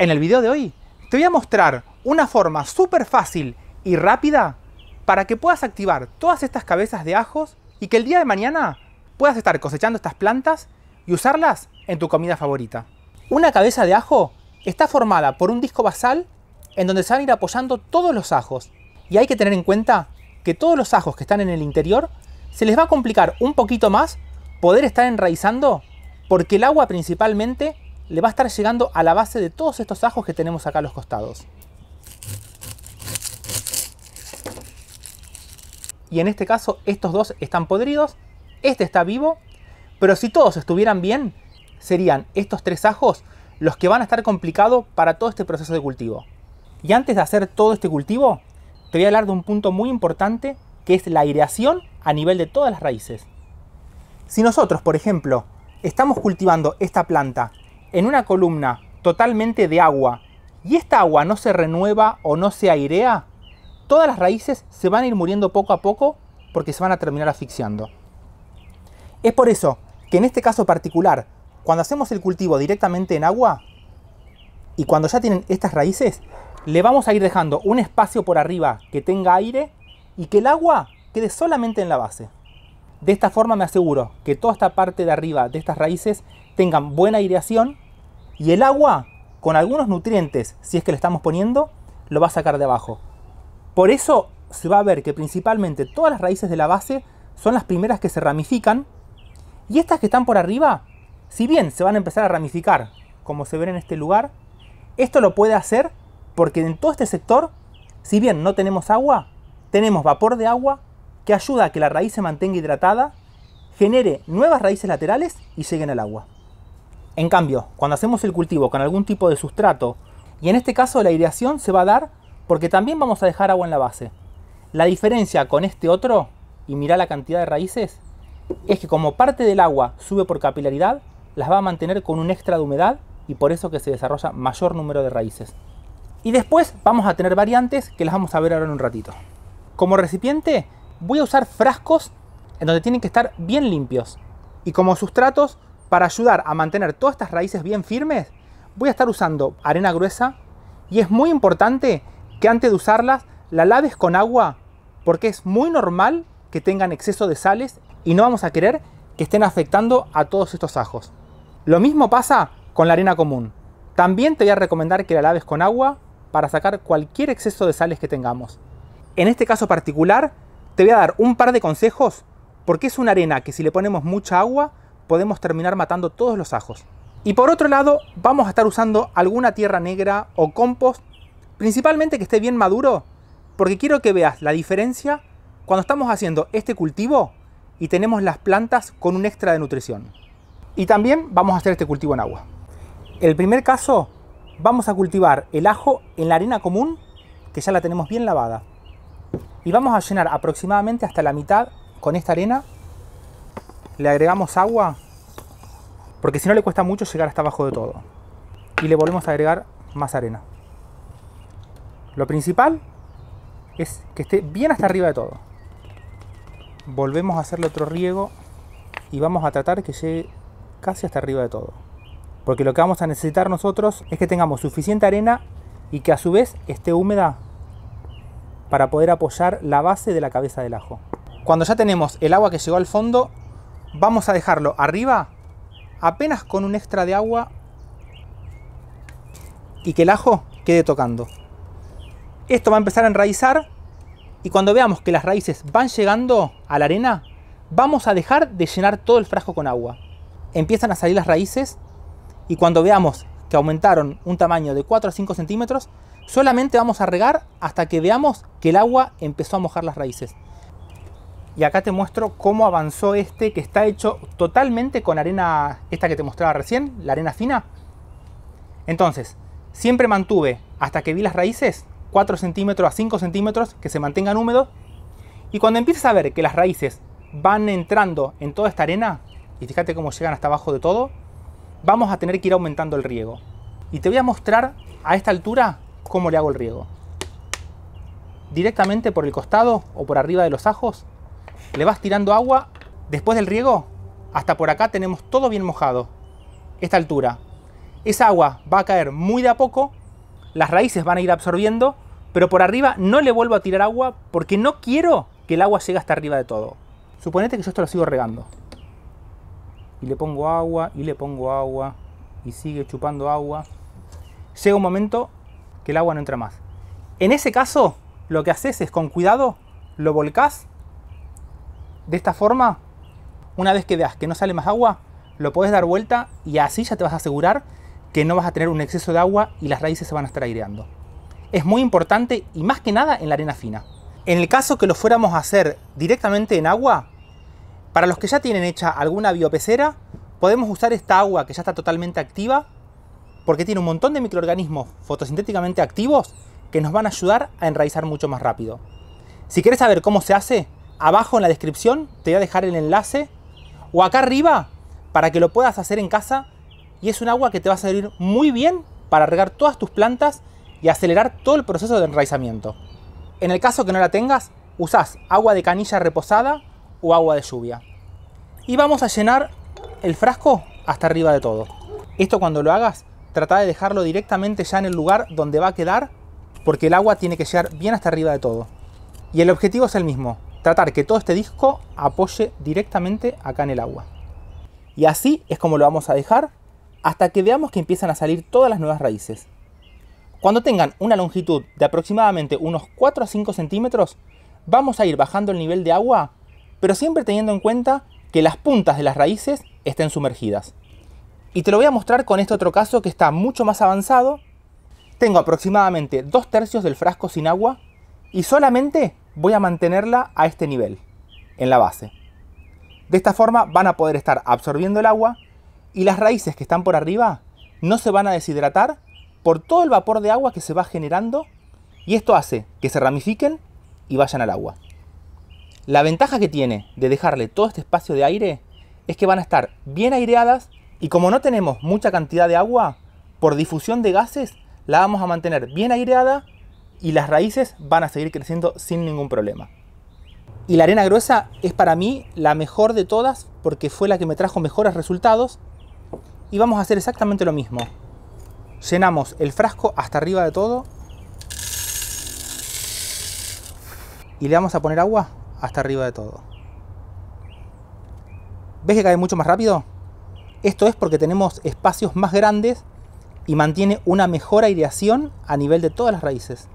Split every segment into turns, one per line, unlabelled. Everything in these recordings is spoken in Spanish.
En el video de hoy te voy a mostrar una forma súper fácil y rápida para que puedas activar todas estas cabezas de ajos y que el día de mañana puedas estar cosechando estas plantas y usarlas en tu comida favorita. Una cabeza de ajo está formada por un disco basal en donde se van a ir apoyando todos los ajos. Y hay que tener en cuenta que todos los ajos que están en el interior se les va a complicar un poquito más poder estar enraizando porque el agua principalmente le va a estar llegando a la base de todos estos ajos que tenemos acá a los costados. Y en este caso estos dos están podridos, este está vivo, pero si todos estuvieran bien, serían estos tres ajos los que van a estar complicados para todo este proceso de cultivo. Y antes de hacer todo este cultivo, te voy a hablar de un punto muy importante que es la aireación a nivel de todas las raíces. Si nosotros, por ejemplo, estamos cultivando esta planta en una columna totalmente de agua y esta agua no se renueva o no se airea, todas las raíces se van a ir muriendo poco a poco porque se van a terminar asfixiando. Es por eso que en este caso particular, cuando hacemos el cultivo directamente en agua y cuando ya tienen estas raíces, le vamos a ir dejando un espacio por arriba que tenga aire y que el agua quede solamente en la base. De esta forma me aseguro que toda esta parte de arriba de estas raíces tengan buena aireación y el agua, con algunos nutrientes, si es que le estamos poniendo, lo va a sacar de abajo. Por eso se va a ver que principalmente todas las raíces de la base son las primeras que se ramifican y estas que están por arriba, si bien se van a empezar a ramificar, como se ven en este lugar, esto lo puede hacer porque en todo este sector, si bien no tenemos agua, tenemos vapor de agua que ayuda a que la raíz se mantenga hidratada, genere nuevas raíces laterales y lleguen al agua. En cambio, cuando hacemos el cultivo con algún tipo de sustrato, y en este caso la aireación se va a dar porque también vamos a dejar agua en la base. La diferencia con este otro, y mirá la cantidad de raíces, es que como parte del agua sube por capilaridad, las va a mantener con un extra de humedad y por eso que se desarrolla mayor número de raíces. Y después vamos a tener variantes que las vamos a ver ahora en un ratito. Como recipiente voy a usar frascos en donde tienen que estar bien limpios. Y como sustratos, para ayudar a mantener todas estas raíces bien firmes, voy a estar usando arena gruesa. Y es muy importante que antes de usarlas, la laves con agua, porque es muy normal que tengan exceso de sales y no vamos a querer que estén afectando a todos estos ajos. Lo mismo pasa con la arena común. También te voy a recomendar que la laves con agua para sacar cualquier exceso de sales que tengamos. En este caso particular, te voy a dar un par de consejos porque es una arena que si le ponemos mucha agua podemos terminar matando todos los ajos. Y por otro lado vamos a estar usando alguna tierra negra o compost, principalmente que esté bien maduro, porque quiero que veas la diferencia cuando estamos haciendo este cultivo y tenemos las plantas con un extra de nutrición. Y también vamos a hacer este cultivo en agua. El primer caso, vamos a cultivar el ajo en la arena común, que ya la tenemos bien lavada. Y vamos a llenar aproximadamente hasta la mitad con esta arena. Le agregamos agua, porque si no le cuesta mucho llegar hasta abajo de todo. Y le volvemos a agregar más arena. Lo principal es que esté bien hasta arriba de todo. Volvemos a hacerle otro riego y vamos a tratar que llegue casi hasta arriba de todo. Porque lo que vamos a necesitar nosotros es que tengamos suficiente arena y que a su vez esté húmeda para poder apoyar la base de la cabeza del ajo. Cuando ya tenemos el agua que llegó al fondo, vamos a dejarlo arriba apenas con un extra de agua y que el ajo quede tocando. Esto va a empezar a enraizar y cuando veamos que las raíces van llegando a la arena, vamos a dejar de llenar todo el frasco con agua. Empiezan a salir las raíces y cuando veamos que aumentaron un tamaño de 4 a 5 centímetros, solamente vamos a regar hasta que veamos que el agua empezó a mojar las raíces. Y acá te muestro cómo avanzó este que está hecho totalmente con arena, esta que te mostraba recién, la arena fina. Entonces, siempre mantuve hasta que vi las raíces 4 centímetros a 5 centímetros que se mantengan húmedos. Y cuando empieces a ver que las raíces van entrando en toda esta arena, y fíjate cómo llegan hasta abajo de todo, vamos a tener que ir aumentando el riego. Y te voy a mostrar a esta altura cómo le hago el riego. Directamente por el costado o por arriba de los ajos, le vas tirando agua. Después del riego, hasta por acá tenemos todo bien mojado, esta altura. Esa agua va a caer muy de a poco, las raíces van a ir absorbiendo, pero por arriba no le vuelvo a tirar agua porque no quiero que el agua llegue hasta arriba de todo. Suponete que yo esto lo sigo regando. Y le pongo agua, y le pongo agua, y sigue chupando agua. Llega un momento que el agua no entra más. En ese caso, lo que haces es con cuidado, lo volcás de esta forma. Una vez que veas que no sale más agua, lo podés dar vuelta y así ya te vas a asegurar que no vas a tener un exceso de agua y las raíces se van a estar aireando. Es muy importante y más que nada en la arena fina. En el caso que lo fuéramos a hacer directamente en agua, para los que ya tienen hecha alguna biopecera, podemos usar esta agua que ya está totalmente activa porque tiene un montón de microorganismos fotosintéticamente activos que nos van a ayudar a enraizar mucho más rápido. Si quieres saber cómo se hace, abajo en la descripción te voy a dejar el enlace o acá arriba para que lo puedas hacer en casa, y es un agua que te va a servir muy bien para regar todas tus plantas y acelerar todo el proceso de enraizamiento. En el caso que no la tengas, usás agua de canilla reposada o agua de lluvia. Y vamos a llenar el frasco hasta arriba de todo. Esto cuando lo hagas, trata de dejarlo directamente ya en el lugar donde va a quedar, porque el agua tiene que llegar bien hasta arriba de todo. Y el objetivo es el mismo, tratar que todo este disco apoye directamente acá en el agua. Y así es como lo vamos a dejar hasta que veamos que empiezan a salir todas las nuevas raíces. Cuando tengan una longitud de aproximadamente unos 4 a 5 centímetros, vamos a ir bajando el nivel de agua, pero siempre teniendo en cuenta que las puntas de las raíces estén sumergidas. Y te lo voy a mostrar con este otro caso que está mucho más avanzado. Tengo aproximadamente 2/3 del frasco sin agua y solamente voy a mantenerla a este nivel, en la base. De esta forma van a poder estar absorbiendo el agua y las raíces que están por arriba no se van a deshidratar por todo el vapor de agua que se va generando, y esto hace que se ramifiquen y vayan al agua. La ventaja que tiene de dejarle todo este espacio de aire es que van a estar bien aireadas, y como no tenemos mucha cantidad de agua, por difusión de gases la vamos a mantener bien aireada y las raíces van a seguir creciendo sin ningún problema. Y la arena gruesa es para mí la mejor de todas porque fue la que me trajo mejores resultados. Y vamos a hacer exactamente lo mismo. Llenamos el frasco hasta arriba de todo. Y le vamos a poner agua hasta arriba de todo. ¿Ves que cae mucho más rápido? Esto es porque tenemos espacios más grandes y mantiene una mejor aireación a nivel de todas las raíces.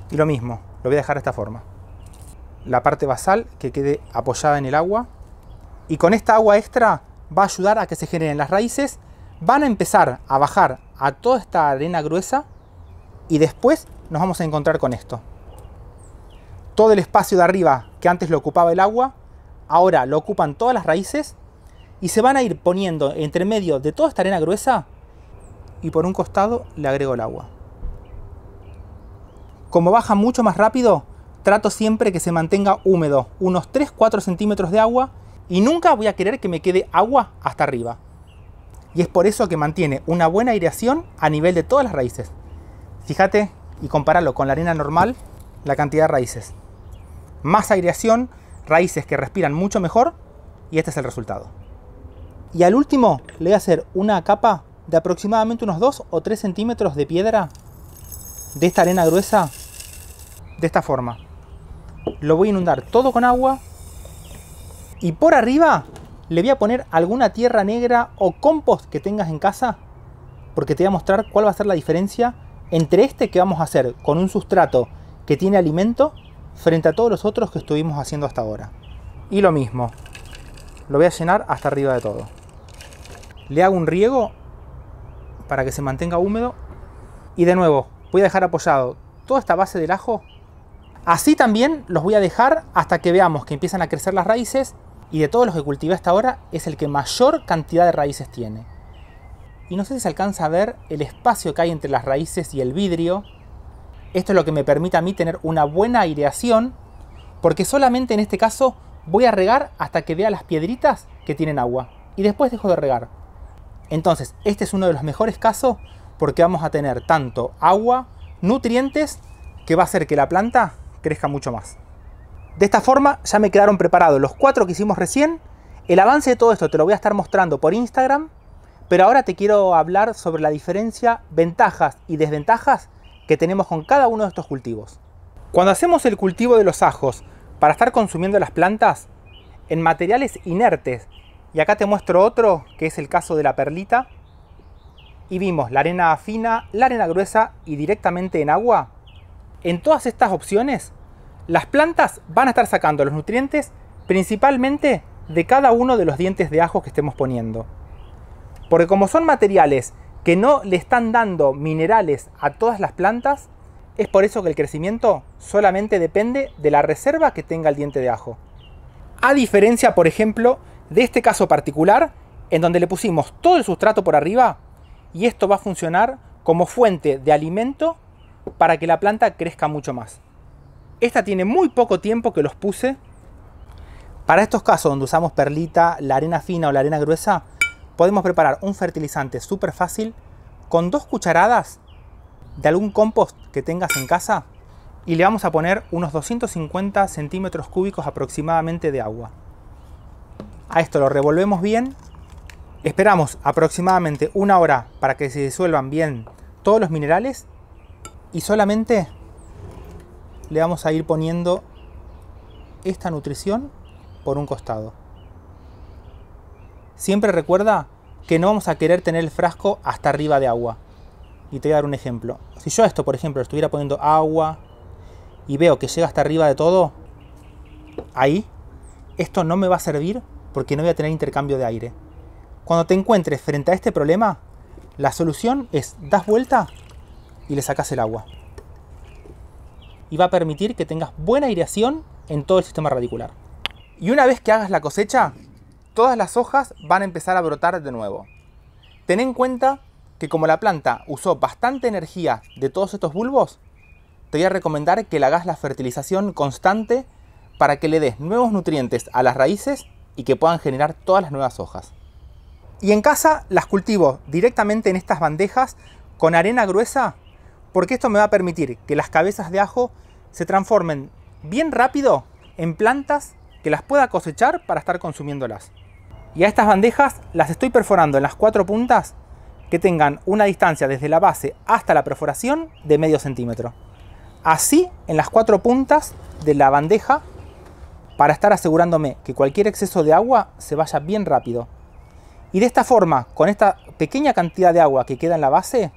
Y lo mismo, lo voy a dejar de esta forma. La parte basal que quede apoyada en el agua. Y con esta agua extra va a ayudar a que se generen las raíces. Van a empezar a bajar a toda esta arena gruesa. Y después nos vamos a encontrar con esto. Todo el espacio de arriba que antes lo ocupaba el agua, ahora lo ocupan todas las raíces. Y se van a ir poniendo entre medio de toda esta arena gruesa. Y por un costado le agrego el agua. Como baja mucho más rápido, trato siempre que se mantenga húmedo, unos 3-4 centímetros de agua, y nunca voy a querer que me quede agua hasta arriba. Y es por eso que mantiene una buena aireación a nivel de todas las raíces. Fíjate y compáralo con la arena normal, la cantidad de raíces. Más aireación, raíces que respiran mucho mejor, y este es el resultado. Y al último le voy a hacer una capa de aproximadamente unos 2 o 3 centímetros de piedra de esta arena gruesa, de esta forma. Lo voy a inundar todo con agua y por arriba le voy a poner alguna tierra negra o compost que tengas en casa, porque te voy a mostrar cuál va a ser la diferencia entre este que vamos a hacer con un sustrato que tiene alimento frente a todos los otros que estuvimos haciendo hasta ahora. Y lo mismo, lo voy a llenar hasta arriba de todo. Le hago un riego para que se mantenga húmedo y de nuevo voy a dejar apoyado toda esta base del ajo. Así también los voy a dejar hasta que veamos que empiezan a crecer las raíces, y de todos los que cultivé hasta ahora es el que mayor cantidad de raíces tiene. Y no sé si se alcanza a ver el espacio que hay entre las raíces y el vidrio. Esto es lo que me permite a mí tener una buena aireación, porque solamente en este caso voy a regar hasta que vea las piedritas que tienen agua y después dejo de regar. Entonces este es uno de los mejores casos porque vamos a tener tanto agua, nutrientes, que va a hacer que la planta crezca mucho más. De esta forma ya me quedaron preparados los 4 que hicimos recién. El avance de todo esto te lo voy a estar mostrando por Instagram Pero ahora te quiero hablar sobre la diferencia, ventajas y desventajas que tenemos con cada uno de estos cultivos. Cuando hacemos el cultivo de los ajos para estar consumiendo las plantas en materiales inertes, y acá te muestro otro que es el caso de la perlita, y vimos la arena fina, la arena gruesa y directamente en agua, en todas estas opciones las plantas van a estar sacando los nutrientes principalmente de cada uno de los dientes de ajo que estemos poniendo. Porque como son materiales que no le están dando minerales a todas las plantas, es por eso que el crecimiento solamente depende de la reserva que tenga el diente de ajo. A diferencia, por ejemplo, de este caso particular, en donde le pusimos todo el sustrato por arriba, y esto va a funcionar como fuente de alimento para que la planta crezca mucho más. Esta tiene muy poco tiempo que los puse. Para estos casos donde usamos perlita, la arena fina o la arena gruesa, podemos preparar un fertilizante súper fácil con 2 cucharadas de algún compost que tengas en casa y le vamos a poner unos 250 centímetros cúbicos aproximadamente de agua. A esto lo revolvemos bien, esperamos aproximadamente 1 hora para que se disuelvan bien todos los minerales y solamente le vamos a ir poniendo esta nutrición por un costado. Siempre recuerda que no vamos a querer tener el frasco hasta arriba de agua. Y te voy a dar un ejemplo. Si yo a esto, por ejemplo, estuviera poniendo agua y veo que llega hasta arriba de todo, ahí, esto no me va a servir porque no voy a tener intercambio de aire. Cuando te encuentres frente a este problema, la solución es das vuelta y le sacas el agua. Y va a permitir que tengas buena aireación en todo el sistema radicular. Y una vez que hagas la cosecha, todas las hojas van a empezar a brotar de nuevo. Ten en cuenta que como la planta usó bastante energía de todos estos bulbos, te voy a recomendar que le hagas la fertilización constante para que le des nuevos nutrientes a las raíces y que puedan generar todas las nuevas hojas. Y en casa las cultivo directamente en estas bandejas con arena gruesa, porque esto me va a permitir que las cabezas de ajo se transformen bien rápido en plantas que las pueda cosechar para estar consumiéndolas. Y a estas bandejas las estoy perforando en las 4 puntas que tengan una distancia desde la base hasta la perforación de medio centímetro. Así en las 4 puntas de la bandeja para estar asegurándome que cualquier exceso de agua se vaya bien rápido. Y de esta forma, con esta pequeña cantidad de agua que queda en la base,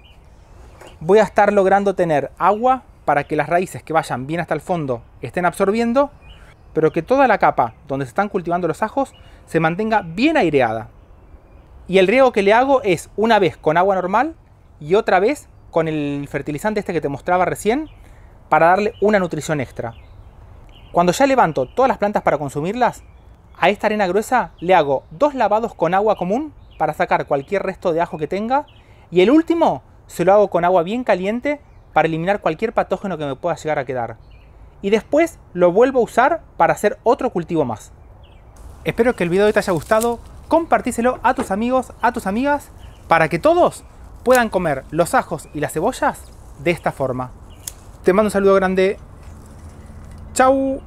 voy a estar logrando tener agua para que las raíces que vayan bien hasta el fondo estén absorbiendo, pero que toda la capa donde se están cultivando los ajos se mantenga bien aireada. Y el riego que le hago es una vez con agua normal y otra vez con el fertilizante este que te mostraba recién para darle una nutrición extra. Cuando ya levanto todas las plantas para consumirlas, a esta arena gruesa le hago 2 lavados con agua común para sacar cualquier resto de ajo que tenga y el último se lo hago con agua bien caliente para eliminar cualquier patógeno que me pueda llegar a quedar. Y después lo vuelvo a usar para hacer otro cultivo más. Espero que el video te haya gustado, compartíselo a tus amigos, a tus amigas, para que todos puedan comer los ajos y las cebollas de esta forma. Te mando un saludo grande. ¡Chau!